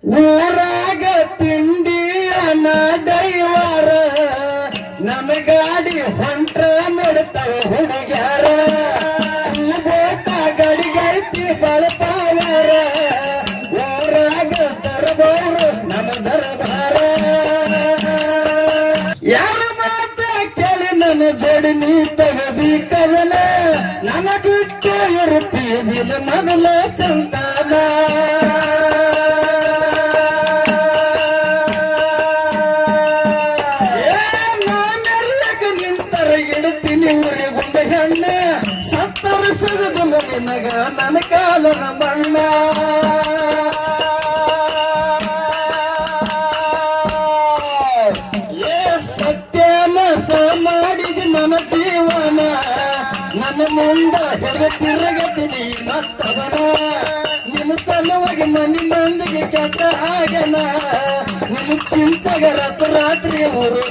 ಊರಾಗ ತಿಂಡಿಯನ ದೈವಾರ ನಮ್ಮ ಗಾಡಿ ಹೊಂಟ್ರ ನೋಡ್ತಾವ ಹುಡುಗ್ಯಾರ ಬೋಟ ಗಡಿಗೈತಿ ಬಳಪಾವಾರ ಊರಾಗ ತರಬೋರು ನಮ್ಮ ದರಬಾರ ಯಾರ ಮಾತ ಕೇಳಿ ನನ್ನ ಜೋಡಿ ನೀ ತಗದಿ ಕವನ ನನ್ನ ಬಿಟ್ಟು ಇರುತ್ತೀವಿಲ್ಲ ಮೊದಲ ಚಂದಾನ ಹೆಣ್ಣ ಸತ್ತರ ಸಿಗದಲ್ಲ ನಿನಗ ನನ್ನ ಕಾಲನ ಮಣ್ಣ ಸತ್ಯನ ಮಾಡಿದ ನನ್ನ ಜೀವನ ನನ್ನ ಮುಂದ ಹೆಗ ತಿರುಗತೀನಿ ಮತ್ತವನ ನಿಮ್ಮ ಸಲುವಾಗಿ ಮನಿ ಮಂದಿಗೆ ಕೆಟ್ಟ ಆಗನ ನಿಮ್ಮ ಚಿಂತೆಗೆ ರಾತ್ರಿ ಊರು